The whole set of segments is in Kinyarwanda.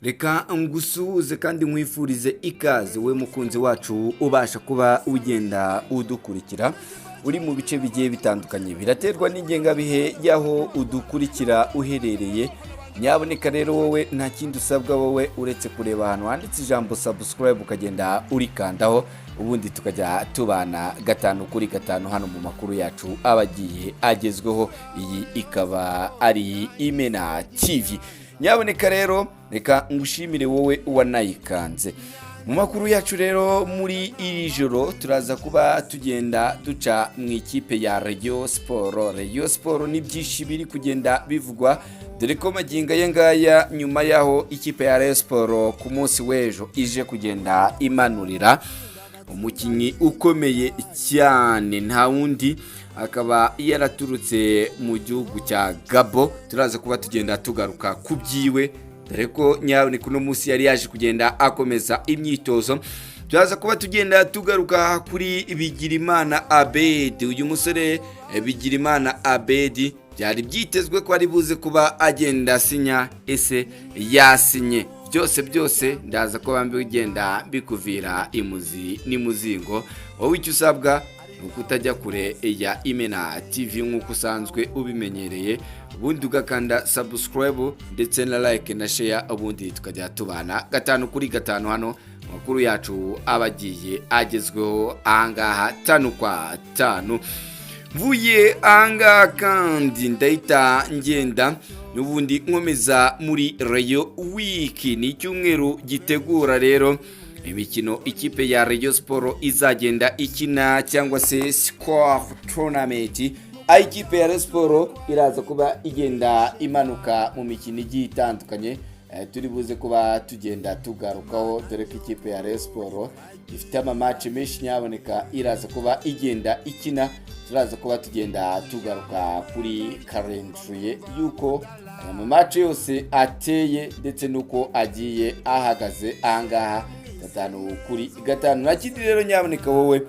reka ngusuhuze kandi nkwifurize ikaze we mukunzi wacu ubasha kuba ugenda udukurikira uri mu bice bigiye bitandukanye. Biraterwa n'ingengabihe y'aho udukurikira uherereye. Nyaboneka rero wowe nta kindi usabwa wowe uretse kureba ahantu handitse ijambo subscribe ukagenda urikandaho, ubundi tukajya tubana gatanu kuri gatanu hano mu makuru yacu abagiye agezweho. Iyi ikaba ari Imena TV. Nyaboneka rero reka ngushimire wowe wanayikanze. Mu makuru yacu rero muri iri joro turaza kuba tugenda duca mu ikipe ya Rayon Sport. Rayon Sport ni byinshi biri kugenda bivugwa, dore ko magingo ngaya nyuma yaho ikipe ya Rayon Sport ku munsi w'ejo ije kugenda imanurira umukinnyi ukomeye cyane, nta wundi akaba yaraturutse mu gihugu cya Gabo. Turaza kuba tugenda tugaruka ku byiwe, dore ko nyaboneka uno munsi yari yaje kugenda akomeza imyitozo. Turaza kuba tugenda tugaruka kuri Bigirimana Abedi. Uyu musore Bigirimana Abedi byari byitezwe ko ari buze kuba agenda asinya, ese yasinye? Byose ndaza ko bambi ugenda bikuvira imuzi n'imuzingo. Wowe icyo usabwa nuko utajya kure ya Imena TV nk'uko usanzwe ubimenyereye, ubundi ugakanda subscribe ndetse na like na share, ubundi tukajya tubana gatanu kuri gatanu hano makuru yacu abagiye agezweho ahangaha tanu kwa tanu. Mvuye ahangaha kandi ndahita ngenda n'ubundi nkomeza muri Rayon Week. Ni icyumweru gitegura rero imikino ikipe ya Rayon Sport izagenda ikina cyangwa se score tournament. Ikipe ya Rayon Sport iraza kuba igenda imanuka mu mikino igiye itandukanye, turi buze kuba tugenda tugarukaho, dore ko ikipe ya Rayon Sport ifite amamatch menshi nyaboneka iraza kuba igenda ikina. Turaza kuba tugenda tugaruka kuri calendrier yuko amamatch yose ateye ndetse nuko agiye ahagaze ahangaha gatanu kuri gatanu. Nakindi rero nyaboneka wowe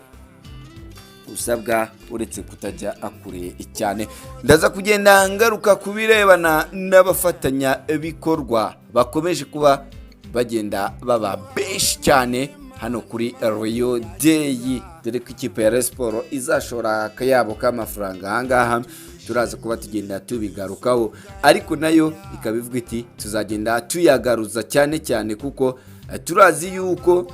usabwa uretse kutajya akure cyane, ndaza kugenda ngaruka kubirebana n'abafatanya bikorwa bakomeje kuba bagenda baba benshi cyane hano kuri Rayon Day, dore ko ikipe ya Rayon Sport izashora akayabo k'amafaranga ahangaha. Turaza kuba tugenda tubigarukaho, ariko nayo ikabivuga iti tuzagenda tuyagaruza cyane kuko turazi yuko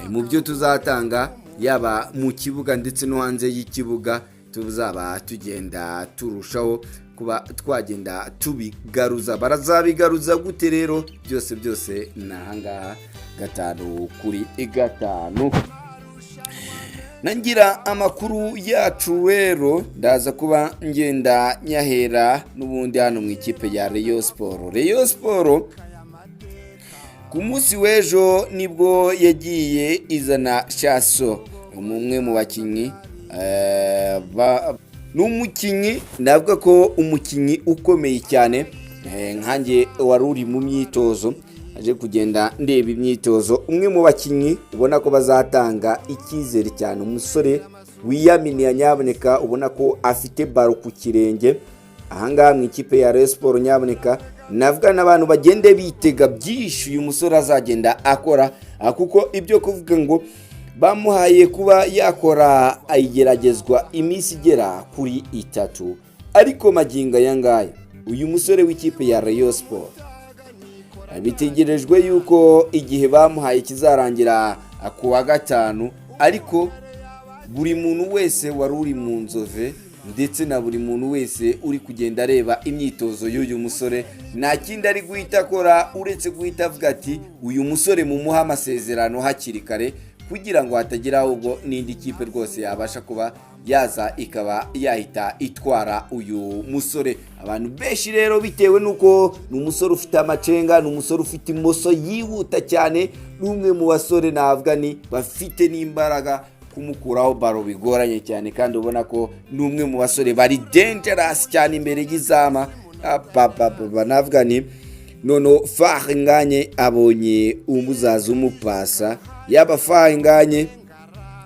mu byo tuzatanga yaba mu kibuga ndetse no hanze y'ikibuga tuzaba tugenda turushaho kuba twagenda tubigaruza. Barazabigaruza gute rero? Byose nahangaha gatanu kuri gatanu. Nangira amakuru yacu rero ndaza kuba ngenda nyahera n'ubundi hano mu ikipe ya Rayon Sport. Rayon Sport ku munsi w'ejo nibwo yagiye izana Shaso, umwe mu bakinnyi n'umukinnyi navuga ko umukinnyi ukomeye cyane, nkanjye wari uri mu myitozo aje kugenda ndeba imyitozo. Umwe mu bakinnyi ubona ko bazatanga icyizere cyane, umusore wiyaminiye nyaboneka, ubona ko afite baro ku kirenge ahangaha mu ikipe ya Rayon Sport. Nyaboneka navuga n'abantu bagende bitega byinshi uyu musore azagenda akora, kuko ibyo kuvuga ngo bamuhaye kuba yakora ayigeragezwa iminsi igera kuri 3, ariko magingo ngaya uyu musore w'ikipe ya Rayon Sport bitegerejwe yuko igihe bamuhaye kizarangira ku wa gatanu, ariko buri muntu wese wari uri mu nzove ndetse na buri muntu wese uri kugenda areba imyitozo y'uyu musore nta kindi ari guhita akora uretse guhita avuga ati uyu musore mumuha amasezerano hakiri kare, kugira ngo hatagira ahubwo n'indi kipe rwose yabasha kuba yaza ikaba yahita itwara uyu musore. Abantu benshi rero bitewe nuko ni umusore ufite amacenga, ni umusore ufite imoso yihuta cyane, n'umwe mu basore navuga ni bafite n'imbaraga kumukuraho baro bigoranye cyane, kandi ubona ko n'umwe mu basore bari dangerous cyane imbere y'izama. Navuga ni nono Fahinganye abonye umuzaza umupasa, yaba Fahinganye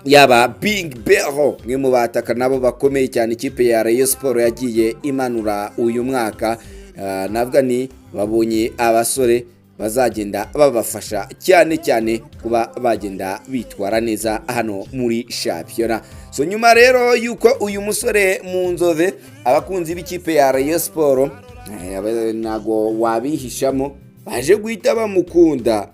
yaba Big Bero, mwe mu bataka nabo bakomeye cyane ikipe ya Rayon Sport yagiye imanura uyu mwaka. Navuga ni babonye abasore bazagenda babafasha cyane kuba bagenda bitwara neza hano muri shampiyona. So nyuma rero yuko uyu musore mu nzove abakunzi b'ikipe ya Rayon Sport nago wabihishamo baje guhita bamukunda.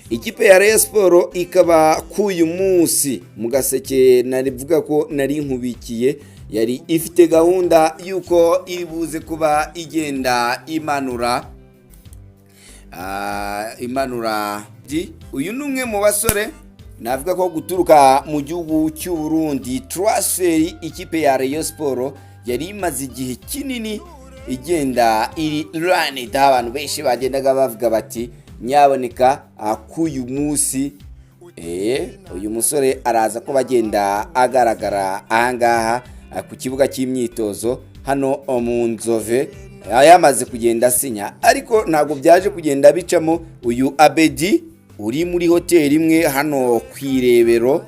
Ikipe ya Rayon Sport ikaba kuyu munsi mu gaseke narivuga ko nari nkubikiye yari ifite gahunda yuko iribuze kuba igenda imanura uyu numwe mu basore navuga ko guturuka mu gihugu cy'u Burundi. Transfer ikipe ya Rayon Sport yari imaze igihe kinini igenda iri run abantu benshi bagendaga bavuga bati nyaboneka kuyu munsi uyu musore araza ko bagenda agaragara ahangaha ku kibuga cy'imyitozo hano mu nzove yamaze kugenda asinya, ariko ntabwo byaje kugenda bicamo. Uyu Abedi uri muri hoteli imwe hano kwirebero,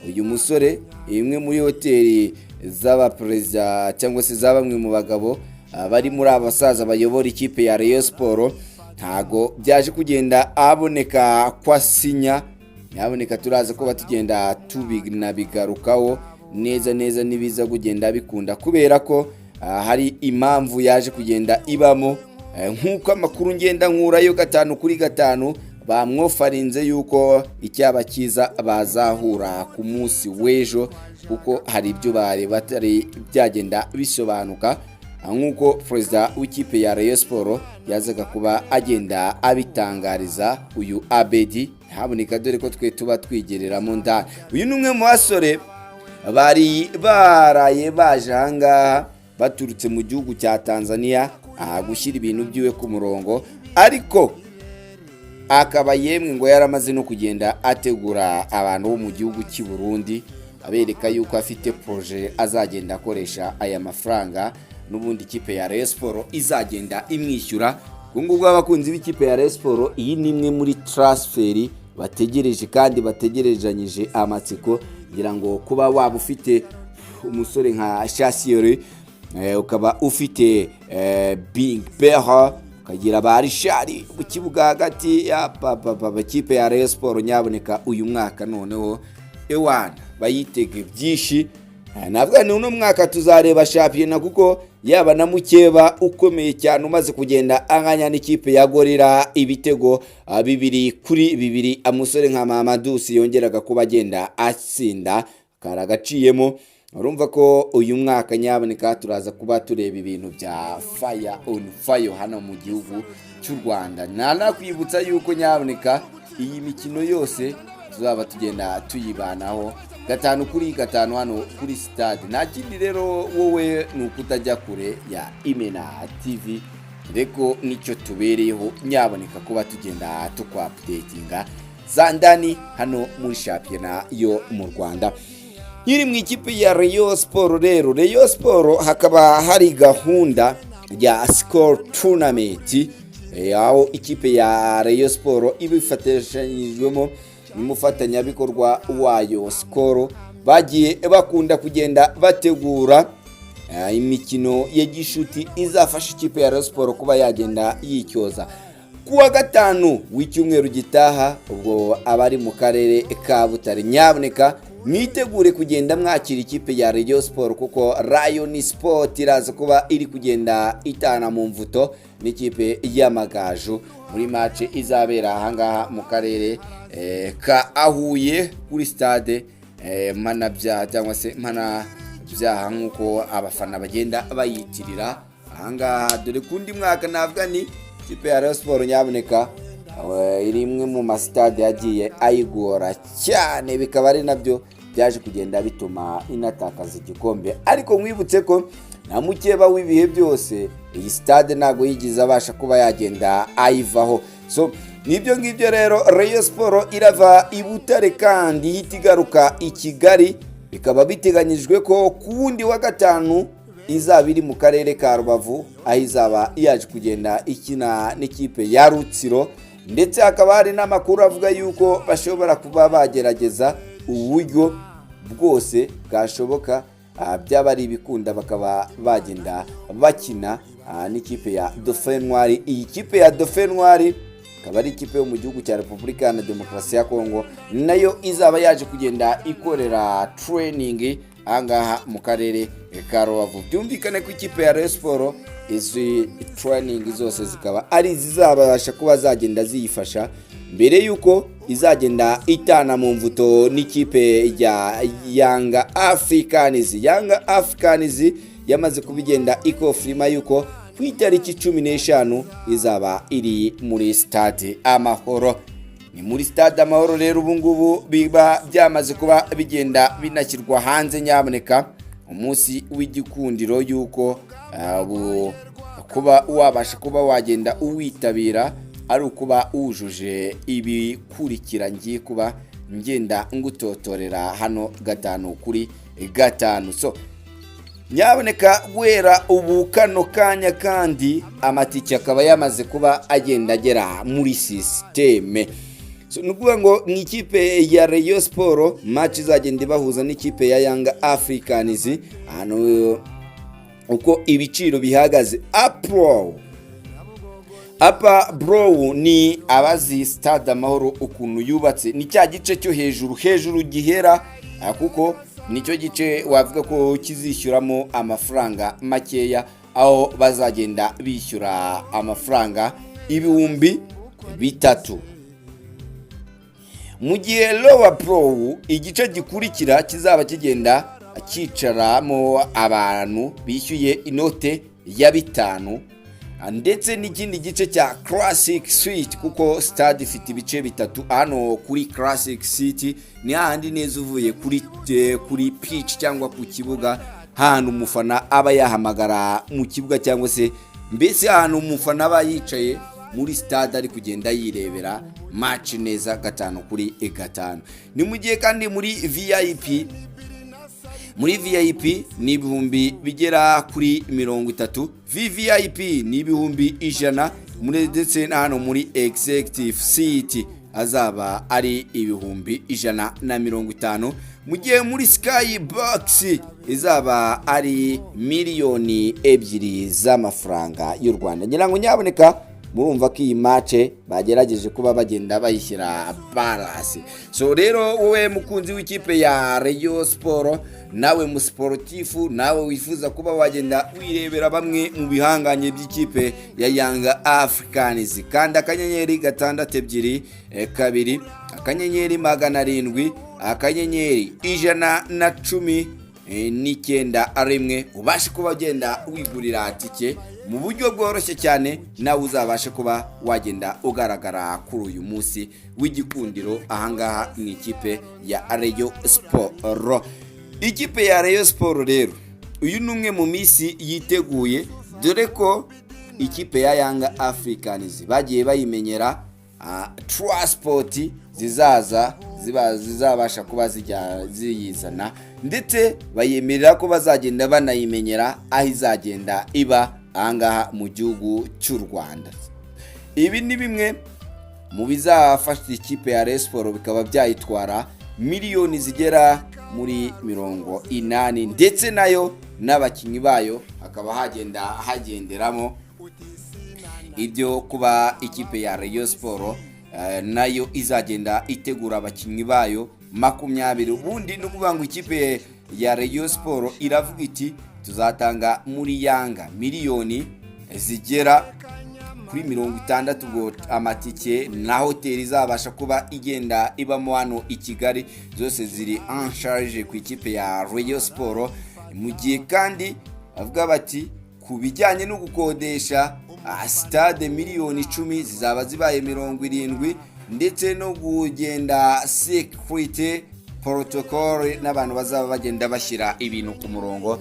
uyu musore imwe muri hoteli z'abaperezida cyangwa se za bamwe mu bagabo bari muri abasaza bayobora ikipe ya Rayon Sport, ntago byaje kugenda aboneka kwa sinya. Yaboneka turaza ko batugenda tubinabigarukaho neza nibiza kugenda bikunda kubera ko hari impamvu yaje kugenda ibamo. Nkuko amakuru ngenda nkurayo 5 kuri 5 bamwofarinze yuko icyaba kiza bazahura ku munsi w'ejo, kuko hari ibyo bari batari byagenda bisobanuka, nkuko perezida w'ikipe ya Rayon Sport yazaga kuba agenda abitangariza uyu Abedi. Haboneka dore ko twe tuba twigereramo ndani. Uyu numwe mu basore bari baraye baje ahangaha baturutse mu gihugu cya Tanzania gushyira ibintu byiwe ku murongo, ariko akaba yemwe ngo yaramaze no kugenda ategura abantu bo mu gihugu cy'u Burundi abereka yuko afite projet azagenda akoresha aya mafaranga, n'ubundi ikipe ya Rayon Sport izagenda imwishyura. Ngubwo abakunzi b'ikipe ya Rayon Sport iyi ni imwe muri transfer bategereje kandi bategerejanyije amatsiko, ngira ngo kuba waba ufite umusore nka Chassiere, ukaba ufite Big Bear, ukagira barishari ku kibuga hagati ya ikipe ya Rayon Sport. Nyaboneka uyu mwaka noneho ewana bayitege byinshi. Navuga ni uno mwaka tuzareba shampiyona, kuko yaba na mukeba ukomeye cyane umaze kugenda anganya n'ikipe ya Gorira ibitego 2-2. Amusore nka Mamadusi yongeraga kuba agenda atsinda karagaciyemo. Urumva ko uyu mwaka nyaboneka turaza kuba tureba ibintu bya fire on fire hano mu gihugu cy'u Rwanda. Nakwibutsa yuko nyaboneka iyi mikino yose tuzaba tugenda tuyibanaho 5 kuri 5 hano kuri stade. Nta kindi rero wowe nukutajya kure ya Imena TV, reko nicyo tubereyeho nyaboneka kuba tugenda tukwa-updatinga zandani hano muri shampiyona yo mu Rwanda. Nyiri mu ikipe ya Rayon Sport rero, Rayon Sport hakaba hari gahunda ya score tournament, aho ikipe ya Rayon Sport ibifatanyijwemo n'umufatanyabikorwa wayo Skoro bagiye bakunda kugenda bategura imikino ya gishuti izafasha ikipe ya Rayon Sport kuba yagenda yicyoza. Kuwa 5 w'icyumweru gitaha ubwo abari mu karere ka Butare, nyaboneka mwitegure kugenda mwakira ikipe ya Rayon Sport, kuko Rayon Sport iraza kuba iri kugenda itana mu mvuto n'ikipe y'Amagaju muri match izabera ahangaha mu karere ka Ahuye kuri stade Mpanabyaha cyangwa se Mpanabyaha nkuko abafana bagenda bayitirira ahangaha. Dore kundi mwaka navuga ni ikipe ya Rayon Sport nyaboneka iri imwe mu mastade yagiye ayigora cyane, bikaba ari nabyo byaje kugenda bituma inatakaza igikombe. Ariko mwibutse ko na mukeba w'ibihe byose iyi stade ntago yigize abasha kuba yagenda ayivaho. So nibyo ngibyo rero Rayon Sport irava i Butare kandi hitigaruka i Kigali, bikaba biteganyijwe ko kuwundi wa 5 izaba iri mu karere ka Rubavu, aho izaba yaje kugenda ikina n'ikipe ya Rutsiro. Ndetse hakaba hari n'amakuru avuga yuko bashobora kuba bagerageza uburyo bwose bwashoboka byaba ari ibikunda bakaba bagenda bakina n'ikipe ya Dauphin Noir. Iyi kipe ya Dauphin Noir akaba ari ikipe yo mu gihugu cya Repubulika na Demokarasi ya Kongo, nayo izaba yaje kugenda ikorera training ahangaha mu karere ka Rubavu. Byumvikane ko ikipe ya Rayon Sport izi training zose zikaba ari izizabasha kuba zagenda ziyifasha mbere yuko izagenda itana mu mvuto n'ikipe ya Young Africans yamaze kubigenda ikofirima yuko ku itariki 15 izaba iri muri stade Amahoro. Ni muri stade Amahoro rero ubu ngubu biba byamaze kuba bigenda binashyirwa hanze, nyamuneka umunsi w'igikundiro yuko kuba wabasha kuba wagenda uwitabira ari ukuba wujuje ibikurikira ngiye kuba ngenda ngutotorera hano 5/5. So nyaboneka wera ubu kano kanya kandi amatike akaba yamaze kuba agenda agera muri systeme. So nukuvuga ngo ni ikipe ya Rayon Sport match izagenda ibahuza n'ikipe ya Young Africans. Hano uko ibiciro bihagaze apa bro ni abazi stade Amahoro ukuntu yubatse, ni cya gice cyo hejuru gihera, kuko nicyo gice wavuga ko kizishyuramo amafaranga makeya, aho bazagenda bishyura amafaranga 3,000. mu gihe lower pro igice gikurikira kizaba kigenda kicaramo abantu bishyuye inote ya 5, ndetse n'ikindi gice cya classic suite, kuko stade ifite ibice 3. hano kuri classic suite ni handi neza uvuye kuri pitch cyangwa ku kibuga, hano umufana aba yahamagara mu kibuga, cyangwa se mbese hano umufana aba yicaye muri stade ari kugenda yirebera match neza 5/5. ni mu gihe kandi muri VIP ni ibihumbi bigera kuri 30, VVIP ni ibihumbi 100, ndetse hano muri executive seat azaba ari ibihumbi 150, mu gihe muri Sky Box izaba ari miliyoni 2 z'amafaranga y'u Rwanda. ngira ngo nyaboneka murumva ko iyi match bagerageje kuba bagenda bayishyira balance. So rero wowe mukunzi w'ikipe ya Rayon Sport, nawe mu sportifu, nawe wifuza kuba wagenda wirebera bamwe mu bihanganye by'ikipe ya Young Africans, kandi akanyenyeri 6 2 akanyenyeri 700 akanyenyeri 119 ubashe kuba ugenda wigurira tike mu buryo bworoshye cyane, nawe uzabashe kuba wagenda ugaragara kuri uyu munsi w'igikundiro ahangaha mu ikipe ya Rayon Sport. Ikipe ya Rayon Sport rero uyu numwe mu misi yiteguye, dore ko ikipe ya Young Africans bagiye bayimenyera transport zizabasha kuba ziyizana, ndetse bayemerera ko bazagenda banayimenyera aho izagenda iba ahangaha mu gihugu cy'u Rwanda. Ibi ni bimwe mu bizafasha ikipe ya Rayon Sport, bikaba byayitwara miliyoni zigera muri 80, ndetse nayo n'abakinnyi bayo hakaba hagenderamo ibyo kuba ikipe ya Rayon Sport nayo izagenda itegura abakinnyi bayo 20. ubundi no kuvuga ngo ikipe ya Rayon Sport iravuga iti tuzatanga muri Yanga miliyoni zigera kuri 60 ngo amatike na hoteli izabasha kuba igenda ibamo hano i Kigali, zose ziri en charge ku ikipe ya Rayon Sport. mu gihe kandi avuga bati ku bijyanye no gukodesha stade miliyoni 10 zizaba zibaye 70, ndetse no kugenda security protocol n'abantu bazaba bagenda bashyira ibintu ku murongo,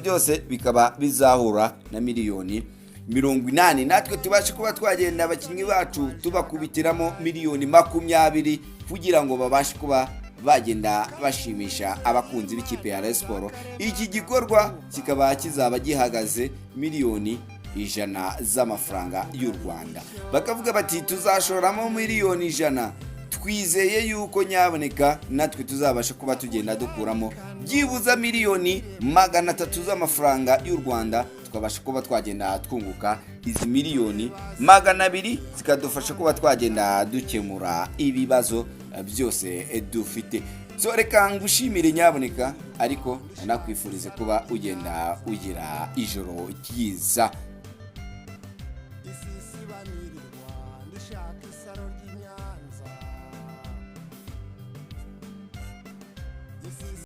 byose bikaba bizahura na miliyoni 80. natwe tubashe kuba twagenda abakinnyi bacu tubakubitiramo miliyoni 20 kugira ngo babashe kuba bagenda bashimisha abakunzi b'ikipe ya Rayon Sport. Iki gikorwa kikaba kizaba gihagaze miliyoni 100 z'amafaranga y'u Rwanda. Bakavuga bati tuzashoramo miliyoni 100, twizeye yuko nyaboneka natwe tuzabasha kuba tugenda dukuramo byibuza miliyoni 300 z'amafaranga y'u Rwanda, tukabasha kuba twagenda twunguka izi miliyoni 200 zikadufasha kuba twagenda dukemura ibibazo byose dufite. So reka ngushimire nyaboneka, ariko nakwifurize kuba ugenda ugira ijoro ryiza.